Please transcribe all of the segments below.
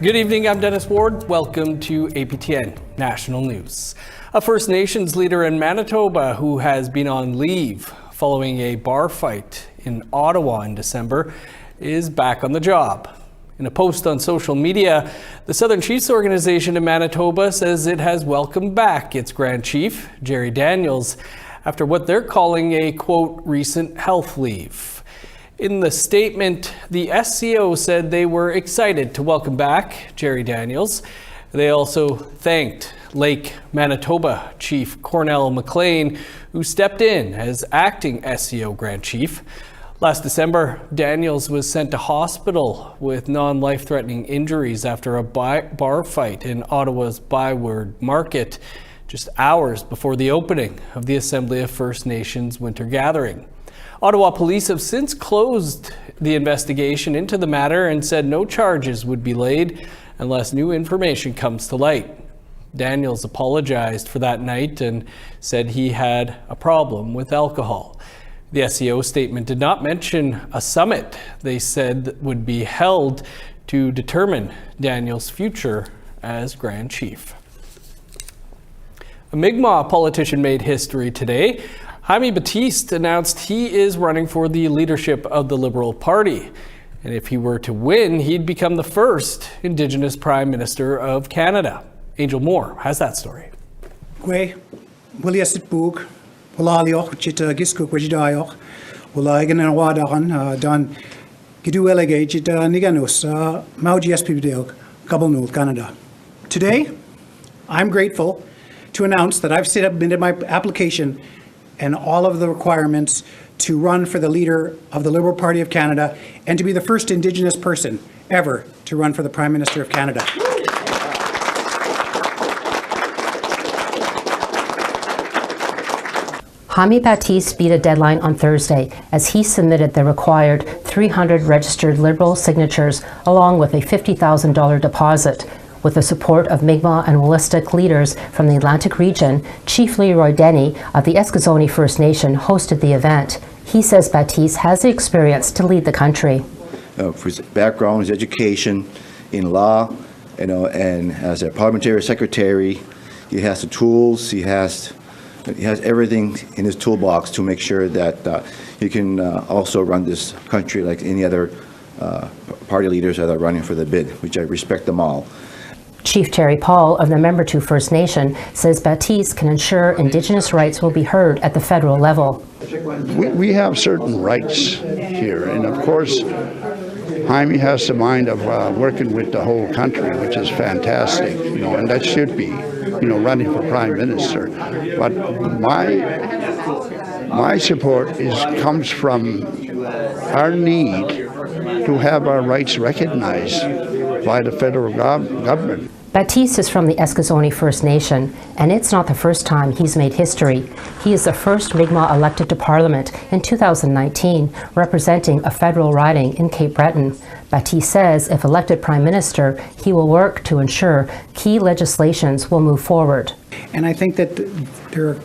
Good evening, I'm Dennis Ward. Welcome to APTN National News. A First Nations leader in Manitoba who has been on leave following a bar fight in Ottawa in December is back on the job. In a post on social media, the Southern Chiefs organization in Manitoba says it has welcomed back its Grand Chief, Jerry Daniels, after what they're calling a, quote, recent health leave. In the statement, the SCO said they were excited to welcome back Jerry Daniels. They also thanked Lake Manitoba Chief Cornell McLean, who stepped in as acting SCO Grand Chief. Last December, Daniels was sent to hospital with non-life-threatening injuries after a bar fight in Ottawa's Byward Market, just hours before the opening of the Assembly of First Nations Winter Gathering. Ottawa police have since closed the investigation into the matter and said no charges would be laid unless new information comes to light. Daniels apologized for that night and said he had a problem with alcohol. The SCO statement did not mention a summit they said would be held to determine Daniels' future as Grand Chief. A Mi'kmaq politician made history today. Jaime Battiste announced he is running for the leadership of the Liberal Party. And if he were to win, he'd become the first Indigenous Prime Minister of Canada. Angel Moore has that story. Today, I'm grateful to announce that I've submitted my application and all of the requirements to run for the leader of the Liberal Party of Canada and to be the first Indigenous person ever to run for the Prime Minister of Canada. Jaime Battiste beat a deadline on Thursday as he submitted the required 300 registered Liberal signatures along with a $50,000 deposit. With the support of Mi'kmaq and Wolastoq leaders from the Atlantic region, Chief Leroy Denny of the Eskasoni First Nation hosted the event. He says Battiste has the experience to lead the country. For his background, his education in law, and as a parliamentary secretary, he has the tools. He has everything in his toolbox to make sure that he can also run this country like any other party leaders that are running for the bid, which I respect them all. Chief Terry Paul of the Membertou First Nation says Battiste can ensure Indigenous rights will be heard at the federal level. We have certain rights here, and of course, Jaime has the mind of working with the whole country, which is fantastic, and that should be, running for Prime Minister. But my support comes from our need to have our rights recognized by the federal government. Battiste is from the Eskasoni First Nation, and it's not the first time he's made history. He is the first Mi'kmaq elected to Parliament in 2019, representing a federal riding in Cape Breton. Battiste says if elected Prime Minister, he will work to ensure key legislations will move forward. And I think that there are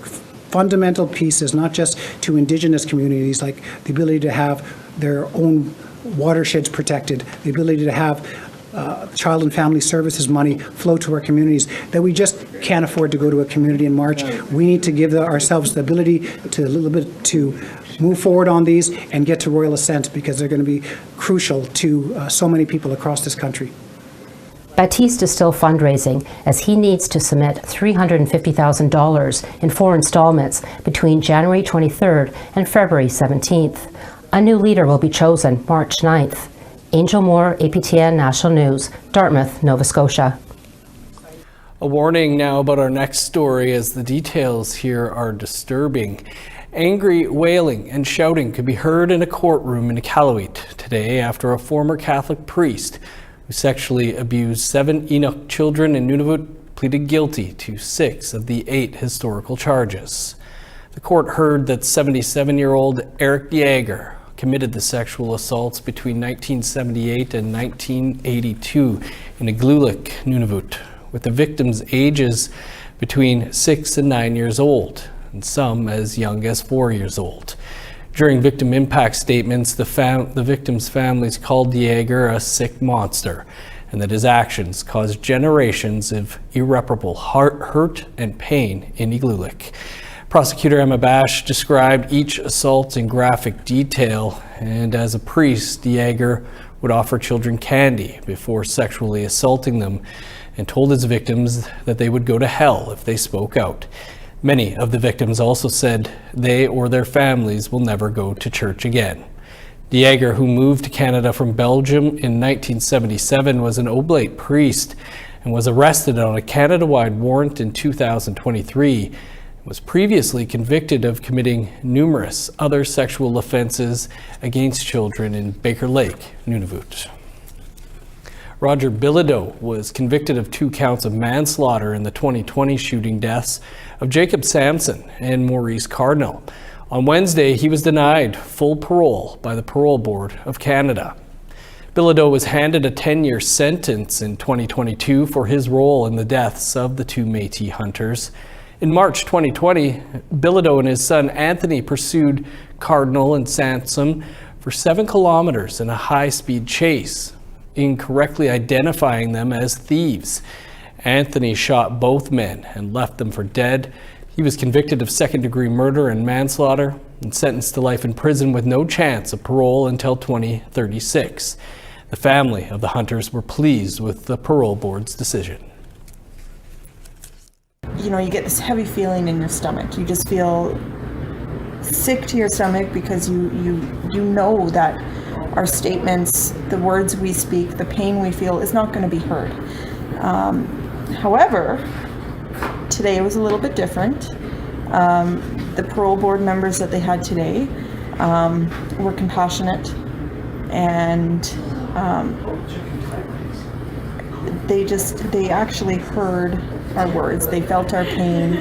fundamental pieces, not just to Indigenous communities, like the ability to have their own watersheds protected, the ability to have child and family services money flow to our communities, that we just can't afford to go to a community in March. We need to give ourselves the ability to move forward on these and get to royal assent, because they're going to be crucial to so many people across this country. Battiste is still fundraising as he needs to submit $350,000 in 4 installments between January 23rd and February 17th. A new leader will be chosen March 9th. Angel Moore, APTN National News, Dartmouth, Nova Scotia. A warning now about our next story, as the details here are disturbing. Angry wailing and shouting could be heard in a courtroom in Iqaluit today after a former Catholic priest who sexually abused 7 Inuk children in Nunavut pleaded guilty to 6 of the 8 historical charges. The court heard that 77-year-old Eric Yeager committed the sexual assaults between 1978 and 1982 in Iqaluit, Nunavut, with the victims' ages between 6 and 9 years old, and some as young as 4 years old. During victim impact statements, the victims' families called Yeager a sick monster and that his actions caused generations of irreparable hurt and pain in Igloolik. Prosecutor Emma Bash described each assault in graphic detail, and as a priest, Yeager would offer children candy before sexually assaulting them, and told his victims that they would go to hell if they spoke out. Many of the victims also said they or their families will never go to church again. Yeager, who moved to Canada from Belgium in 1977, was an oblate priest and was arrested on a Canada-wide warrant in 2023. Was previously convicted of committing numerous other sexual offenses against children in Baker Lake, Nunavut. Roger Bido was convicted of 2 counts of manslaughter in the 2020 shooting deaths of Jacob Sampson and Maurice Cardinal. On Wednesday, he was denied full parole by the Parole Board of Canada. Bido was handed a 10-year sentence in 2022 for his role in the deaths of the 2 Métis hunters. In March 2020, Bido and his son Anthony pursued Cardinal and Sampson for 7 kilometers in a high-speed chase, incorrectly identifying them as thieves. Anthony shot both men and left them for dead. He was convicted of second-degree murder and manslaughter and sentenced to life in prison with no chance of parole until 2036. The family of the hunters were pleased with the parole board's decision. You know, you get this heavy feeling in your stomach. You just feel sick to your stomach because you know that our statements, the words we speak, the pain we feel is not going to be heard. However, today was a little bit different. The parole board members that they had today were compassionate, and they actually heard our words. They felt our pain.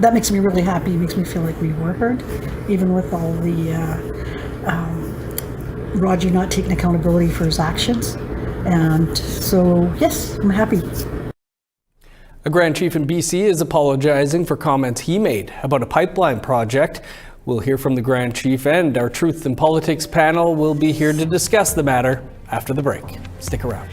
That makes me really happy. It makes me feel like we were heard, even with all the Roger not taking accountability for his actions. And so, yes, I'm happy. A Grand Chief in BC is apologizing for comments he made about a pipeline project. We'll hear from the Grand Chief, and our Truth in Politics panel will be here to discuss the matter after the break. Stick around.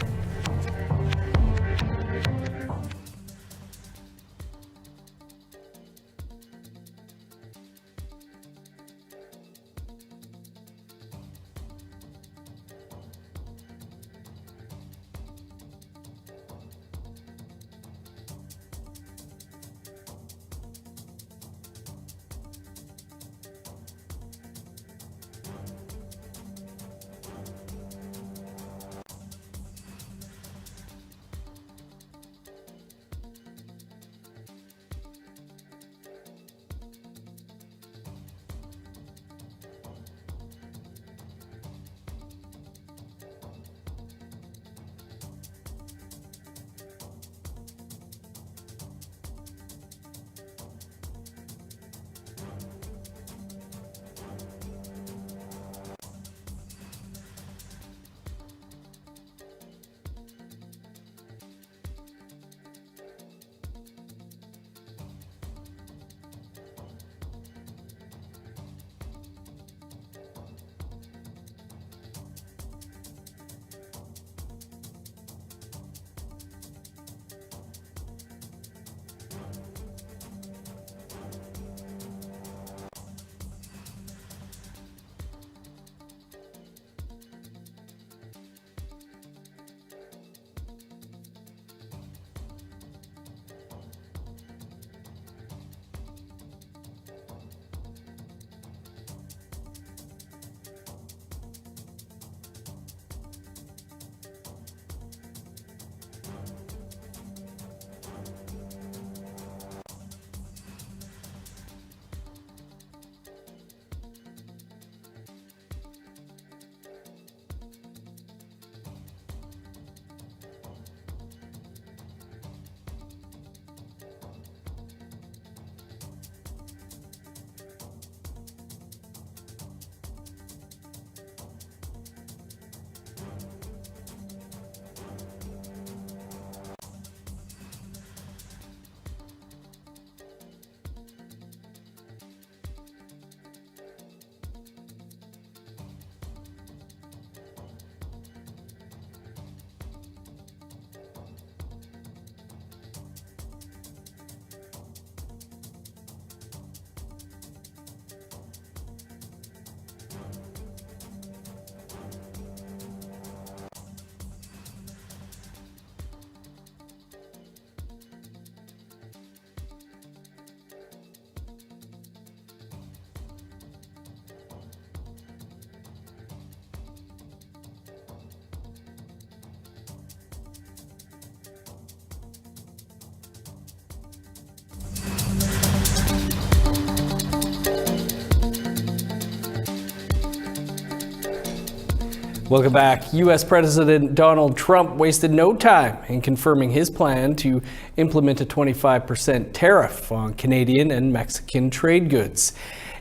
Welcome back. U.S. President Donald Trump wasted no time in confirming his plan to implement a 25% tariff on Canadian and Mexican trade goods.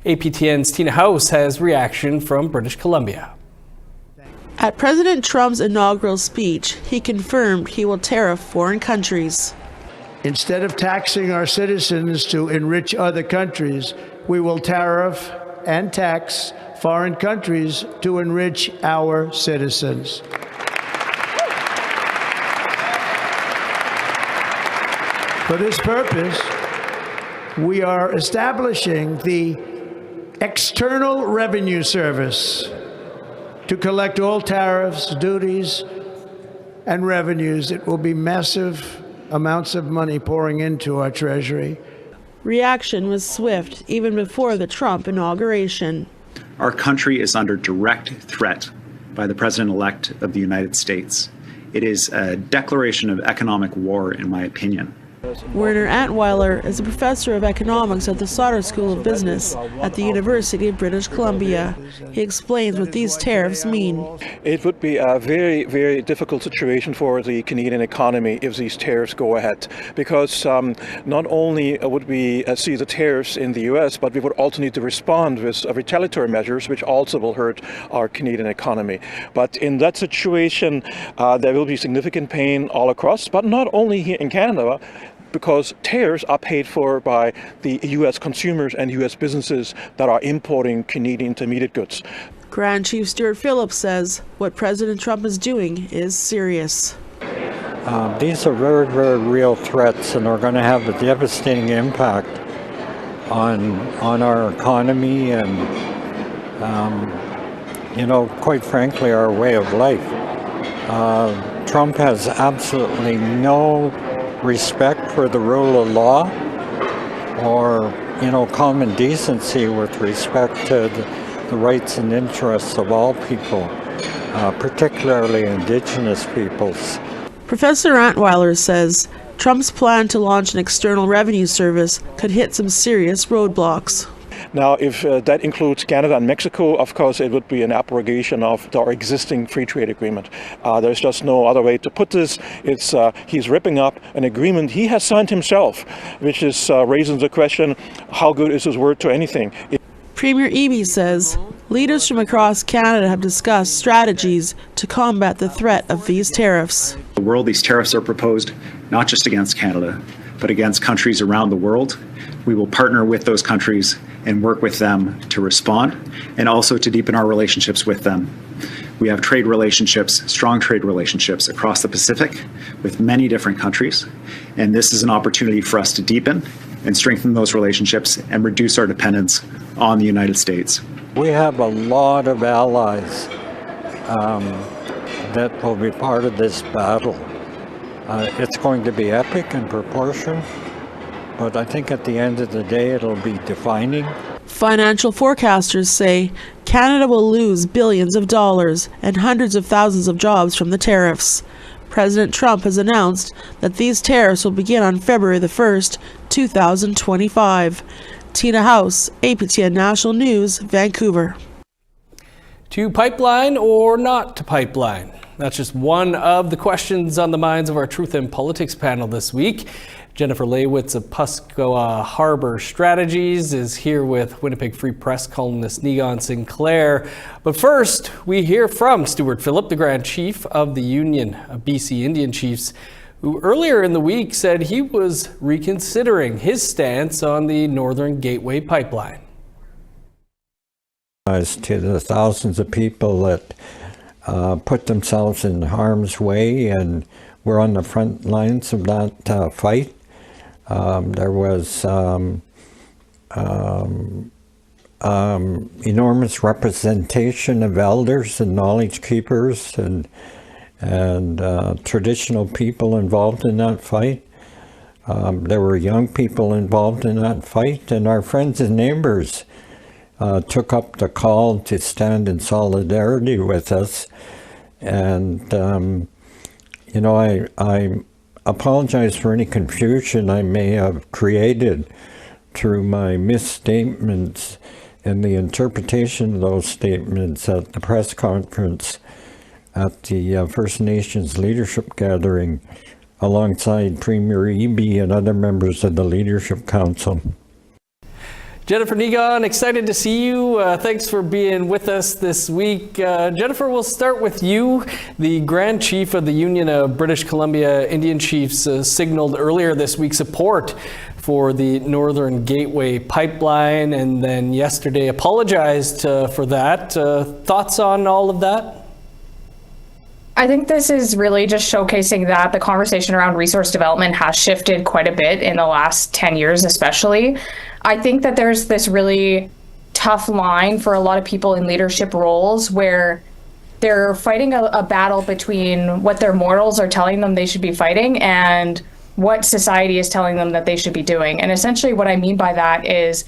APTN's Tina House has reaction from British Columbia. At President Trump's inaugural speech, he confirmed he will tariff foreign countries. Instead of taxing our citizens to enrich other countries, we will tariff and tax foreign countries to enrich our citizens. For this purpose, we are establishing the External Revenue Service to collect all tariffs, duties, and revenues. It will be massive amounts of money pouring into our treasury. Reaction was swift even before the Trump inauguration. Our country is under direct threat by the President-elect of the United States. It is a declaration of economic war, in my opinion. Werner Antweiler is a professor of economics at the Sauder School of Business at the University of British Columbia. He explains what these tariffs mean. It would be a very, very difficult situation for the Canadian economy if these tariffs go ahead, because not only would we see the tariffs in the US, but we would also need to respond with retaliatory measures, which also will hurt our Canadian economy. But in that situation, there will be significant pain all across, but not only here in Canada, because tariffs are paid for by the U.S. consumers and U.S. businesses that are importing Canadian intermediate goods. Grand Chief Stuart Phillips says what President Trump is doing is serious. These are very, very real threats, and are going to have a devastating impact on our economy and, quite frankly, our way of life. Trump has absolutely no respect for the rule of law or, common decency with respect to the rights and interests of all people, particularly Indigenous peoples. Professor Antweiler says Trump's plan to launch an external revenue service could hit some serious roadblocks. Now, if that includes Canada and Mexico, of course, it would be an abrogation of our existing free trade agreement. There's just no other way to put this. It's he's ripping up an agreement he has signed himself, which is raising the question, how good is his word to anything? Premier Eby says leaders from across Canada have discussed strategies to combat the threat of these tariffs. The world, these tariffs are proposed not just against Canada, but against countries around the world. We will partner with those countries and work with them to respond and also to deepen our relationships with them. We have trade relationships, strong trade relationships across the Pacific with many different countries, and this is an opportunity for us to deepen and strengthen those relationships and reduce our dependence on the United States. We have a lot of allies that will be part of this battle. It's going to be epic in proportion, but I think at the end of the day it'll be defining. Financial forecasters say Canada will lose billions of dollars and hundreds of thousands of jobs from the tariffs. President Trump has announced that these tariffs will begin on February the 1st, 2025. Tina House, APTN National News, Vancouver. To pipeline or not to pipeline? That's just one of the questions on the minds of our Truth in Politics panel this week. Jennifer Leywitz of Pascoa Harbor Strategies is here with Winnipeg Free Press columnist Negon Sinclair. But first, we hear from Stuart Phillip, the Grand Chief of the Union of BC Indian Chiefs, who earlier in the week said he was reconsidering his stance on the Northern Gateway pipeline. As to the thousands of people that put themselves in harm's way and were on the front lines of that fight. There was enormous representation of elders and knowledge keepers and traditional people involved in that fight. There were young people involved in that fight, and our friends and neighbors took up the call to stand in solidarity with us. And, I apologize for any confusion I may have created through my misstatements and the interpretation of those statements at the press conference at the First Nations Leadership Gathering alongside Premier Eby and other members of the Leadership Council. Jennifer Negon, excited to see you. Thanks for being with us this week. Jennifer, we'll start with you. The Grand Chief of the Union of British Columbia Indian Chiefs signaled earlier this week support for the Northern Gateway pipeline, and then yesterday apologized for that. Thoughts on all of that? I think this is really just showcasing that the conversation around resource development has shifted quite a bit in the last 10 years, especially. I think that there's this really tough line for a lot of people in leadership roles where they're fighting a battle between what their morals are telling them they should be fighting and what society is telling them that they should be doing. And essentially what I mean by that is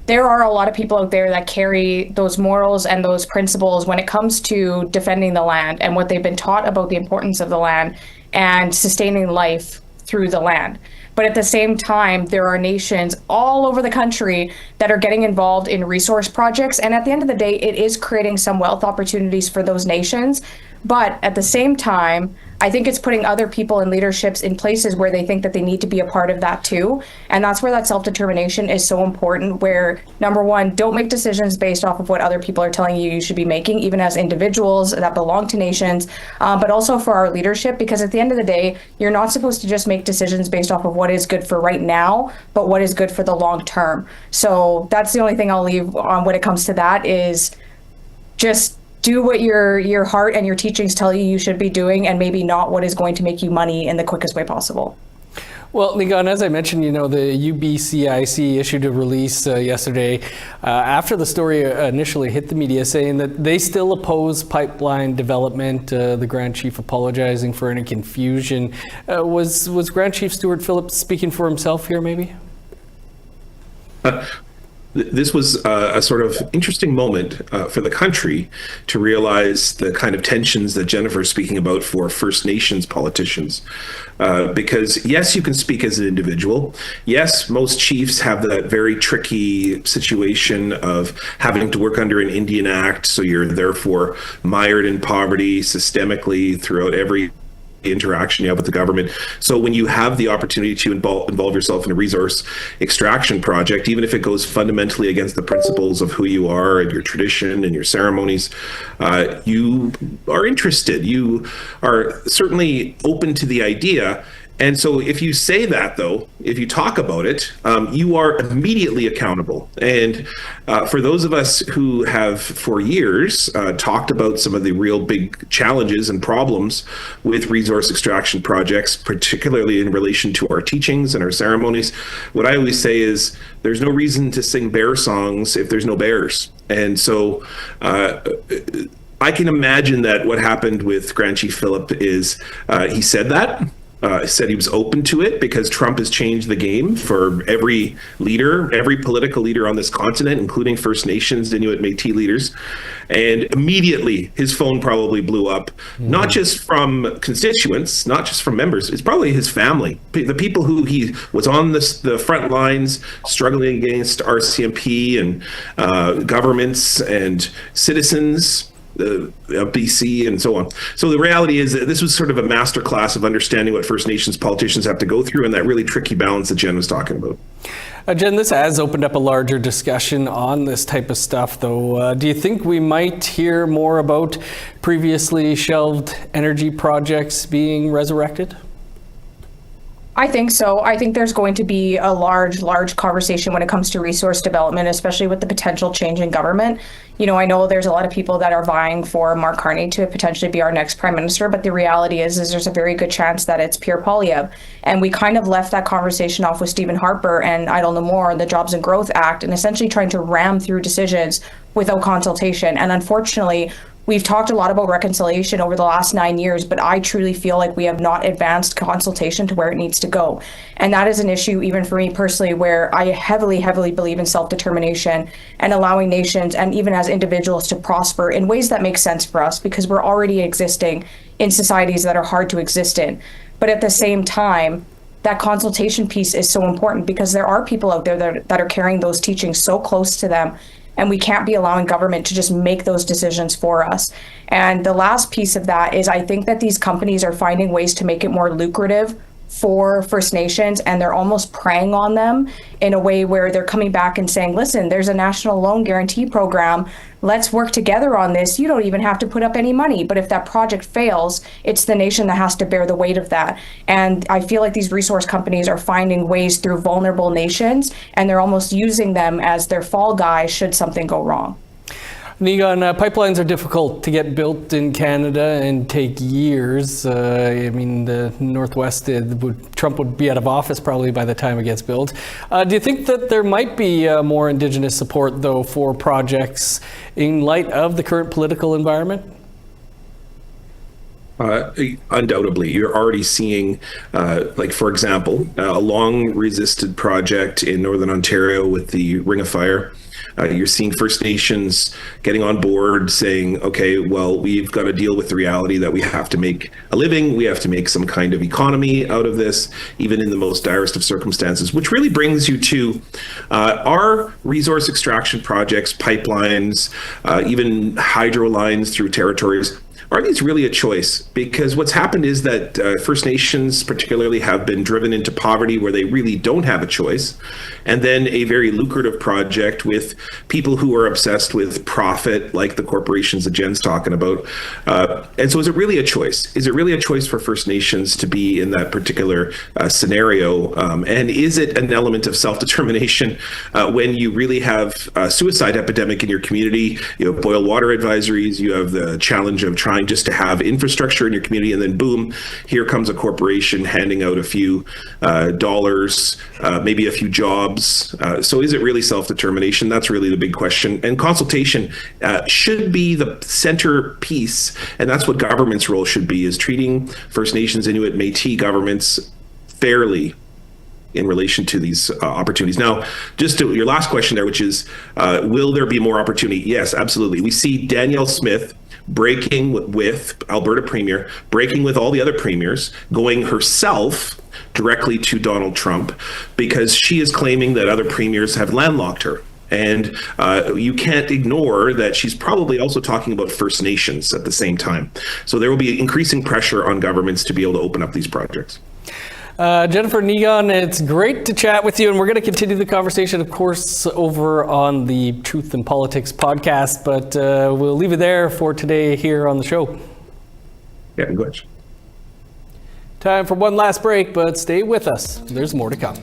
there are a lot of people out there that carry those morals and those principles when it comes to defending the land and what they've been taught about the importance of the land and sustaining life through the land. But at the same time, there are nations all over the country that are getting involved in resource projects. And at the end of the day, it is creating some wealth opportunities for those nations. But at the same time, I think it's putting other people in leaderships in places where they think that they need to be a part of that too. And that's where that self-determination is so important, where number one, don't make decisions based off of what other people are telling you should be making, even as individuals that belong to nations, but also for our leadership, because at the end of the day, you're not supposed to just make decisions based off of what is good for right now, but what is good for the long term. So that's the only thing I'll leave on when it comes to that is just do what your heart and your teachings tell you should be doing, and maybe not what is going to make you money in the quickest way possible. Well, Negon, as I mentioned, the UBCIC issued a release yesterday after the story initially hit the media, saying that they still oppose pipeline development. The Grand Chief apologizing for any confusion. Was Grand Chief Stuart Phillips speaking for himself here, maybe? This was a sort of interesting moment for the country to realize the kind of tensions that Jennifer's speaking about for First Nations politicians. Because yes, you can speak as an individual. Yes, most chiefs have that very tricky situation of having to work under an Indian Act, so you're therefore mired in poverty systemically throughout every interaction you have with the government. So when you have the opportunity to involve yourself in a resource extraction project, even if it goes fundamentally against the principles of who you are and your tradition and your ceremonies, you are interested. You are certainly open to the idea. And so if you say that, though, if you talk about it, you are immediately accountable. And for those of us who have for years talked about some of the real big challenges and problems with resource extraction projects, particularly in relation to our teachings and our ceremonies, what I always say is there's no reason to sing bear songs if there's no bears. And so I can imagine that what happened with Grand Chief Philip is he said that. Said he was open to it because Trump has changed the game for every leader, every political leader on this continent, including First Nations, Inuit, Métis leaders. And immediately his phone probably blew up, not just from constituents, not just from members, it's probably his family, the people who he was on the front lines struggling against RCMP and governments and citizens. BC and so on. So the reality is that this was sort of a masterclass of understanding what First Nations politicians have to go through and that really tricky balance that Jen was talking about. Jen, this has opened up a larger discussion on this type of stuff, though. Do you think we might hear more about previously shelved energy projects being resurrected? I think so. I think there's going to be a large conversation when it comes to resource development, especially with the potential change in government. I know there's a lot of people that are vying for Mark Carney to potentially be our next prime minister, but the reality is there's a very good chance that it's Pierre Poilievre. And we kind of left that conversation off with Stephen Harper and Idle No More and the Jobs and Growth Act, and essentially trying to ram through decisions without consultation. And unfortunately, we've talked a lot about reconciliation over the last 9 years, but I truly feel like we have not advanced consultation to where it needs to go. And that is an issue even for me personally, where I heavily believe in self-determination and allowing nations and even as individuals to prosper in ways that make sense for us, because we're already existing in societies that are hard to exist in. But at the same time, that consultation piece is so important because there are people out there that are carrying those teachings so close to them And we can't be allowing government to just make those decisions for us. And the last piece of that is I think that these companies are finding ways to make it more lucrative for First Nations, and they're almost preying on them in a way where they're coming back and saying, listen, there's a national loan guarantee program. Let's work together on this. You don't even have to put up any money. But if that project fails, it's the nation that has to bear the weight of that. And I feel like these resource companies are finding ways through vulnerable nations, and they're almost using them as their fall guy should something go wrong. Nigan, pipelines are difficult to get built in Canada and take years. I mean, the Northwest, Trump would be out of office probably by the time it gets built. Do you think that there might be more Indigenous support, though, for projects in light of the current political environment? Undoubtedly, you're already seeing, like, for example, a long resisted project in Northern Ontario with the Ring of Fire. You're seeing First Nations getting on board saying, okay, well, we've got to deal with the reality that we have to make a living. We have to make some kind of economy out of this, even in the most direst of circumstances, which really brings you to our resource extraction projects, pipelines, even hydro lines through territories. Are these really a choice? Because what's happened is that First Nations particularly have been driven into poverty where they really don't have a choice. And then a very lucrative project with people who are obsessed with profit, like the corporations that Jen's talking about. And so is it really a choice? Is it really a choice for First Nations to be in that particular scenario? And is it an element of self-determination when you really have a suicide epidemic in your community? You have boil water advisories, you have the challenge of trying just to have infrastructure in your community, and then boom, here comes a corporation handing out a few dollars, maybe a few jobs. So is it really self-determination? That's really the big question. And consultation should be the centerpiece, and that's what government's role should be, is treating First Nations, Inuit, Métis governments fairly in relation to these opportunities. Now, just to your last question there, which is, will there be more opportunity? Yes, absolutely. We see Danielle Smith breaking with Alberta Premier, breaking with all the other premiers, going herself directly to Donald Trump because she is claiming that other premiers have landlocked her. And you can't ignore that she's probably also talking about First Nations at the same time. So there will be increasing pressure on governments to be able to open up these projects. Jennifer Nigan, it's great to chat with you, and we're going to continue the conversation, of course, over on the Truth and Politics podcast, but we'll leave it there for today here on the show. Yeah, good. Time for one last break, but stay with us. There's more to come.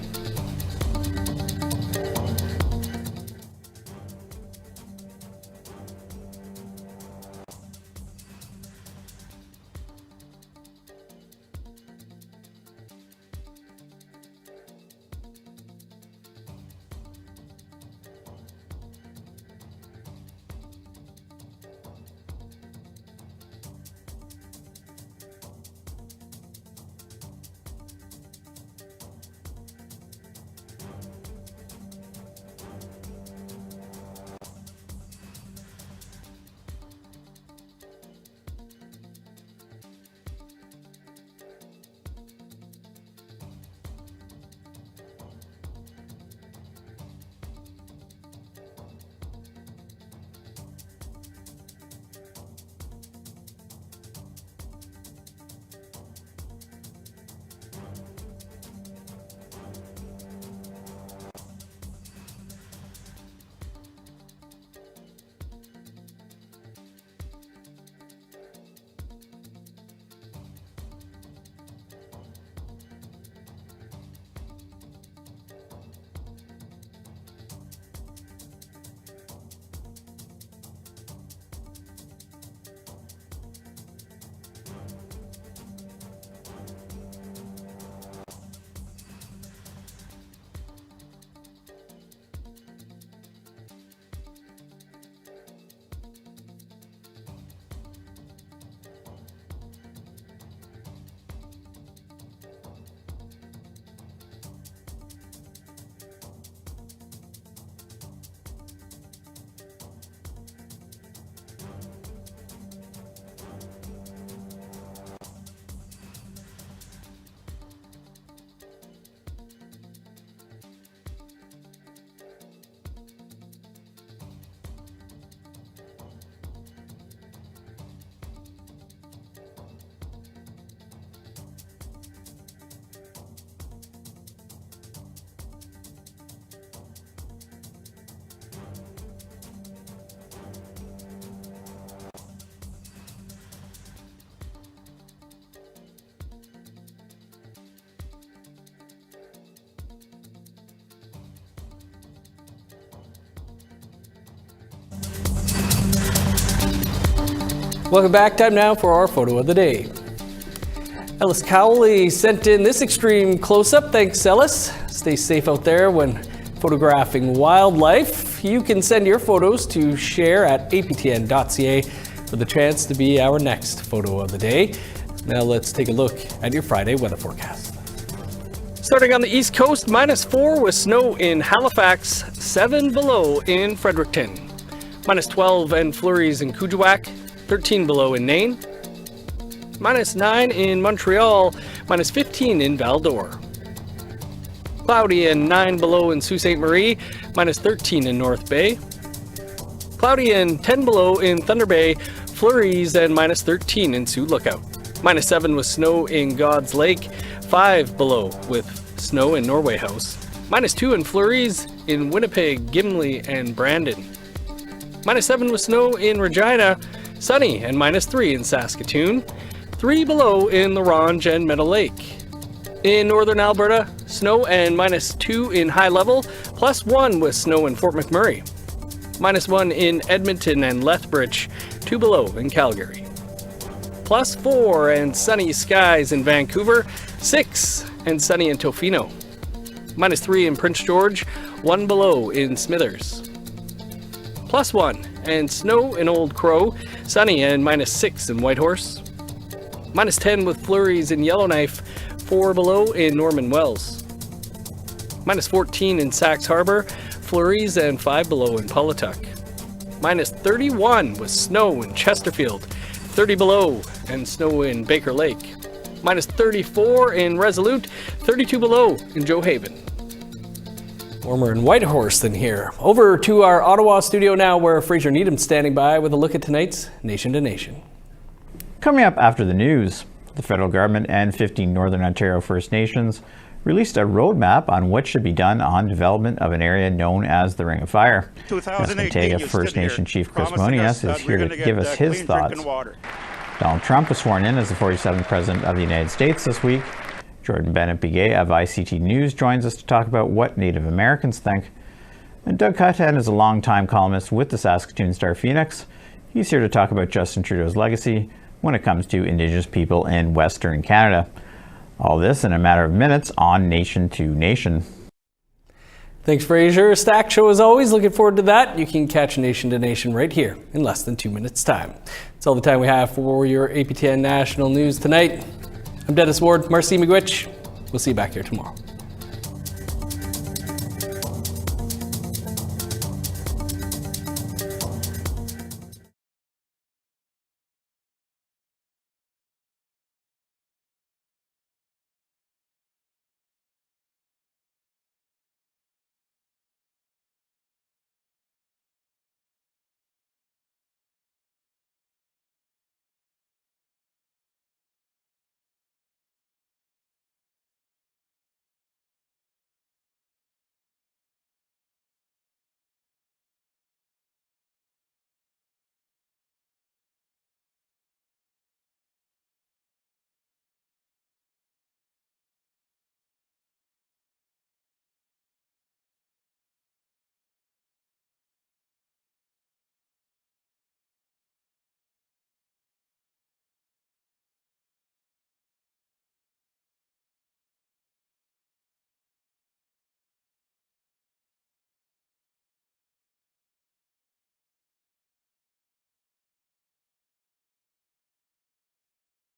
Welcome back. Time now for our photo of the day. Ellis Cowley sent in this extreme close-up. Thanks, Ellis. Stay safe out there when photographing wildlife. You can send your photos to share at aptn.ca for the chance to be our next photo of the day. Now let's take a look at your Friday weather forecast. Starting on the East Coast, -4 with snow in Halifax, 7 below in Fredericton. -12 and flurries in Kuujjuaq, 13 below in Nain. -9 in Montreal, -15 in Val-d'Or. Cloudy and 9 below in Sault Ste. Marie, -13 in North Bay. Cloudy and 10 below in Thunder Bay, flurries and -13 in Sioux Lookout. -7 with snow in God's Lake, 5 below with snow in Norway House. -2 and flurries in Winnipeg, Gimli, and Brandon. -7 with snow in Regina, sunny, and -3 in Saskatoon. 3 below in La Ronge and Meadow Lake. In northern Alberta, snow and -2 in High Level, +1 with snow in Fort McMurray. -1 in Edmonton and Lethbridge, 2 below in Calgary. +4 and sunny skies in Vancouver, 6 and sunny in Tofino. -3 in Prince George, 1 below in Smithers. +1 and snow in Old Crow, sunny and -6 in Whitehorse. -10 with flurries in Yellowknife, 4 below in Norman Wells. -14 in Sax Harbor, flurries and 5 below in Pawlatuck. -31 with snow in Chesterfield, 30 below and snow in Baker Lake. -34 in Resolute, 32 below in Joe Haven. Warmer in Whitehorse than here. Over to our Ottawa studio now, where Fraser Needham's standing by with a look at tonight's Nation to Nation. Coming up after the news, the federal government and 15 Northern Ontario First Nations released a roadmap on what should be done on development of an area known as the Ring of Fire. Nesmantega First Nation Chief Chris Monias is here to give us his thoughts. Donald Trump was sworn in as the 47th President of the United States this week. Jordan Bennett-Biguet of ICT News joins us to talk about what Native Americans think. And Doug Cuthand is a longtime columnist with the Saskatoon Star-Phoenix. He's here to talk about Justin Trudeau's legacy when it comes to Indigenous people in Western Canada. All this in a matter of minutes on Nation to Nation. Thanks, Fraser. Stack show as always. Looking forward to that. You can catch Nation to Nation right here in less than 2 minutes' time. That's all the time we have for your APTN National News tonight. I'm Dennis Ward. Marcy McGuitch. We'll see you back here tomorrow.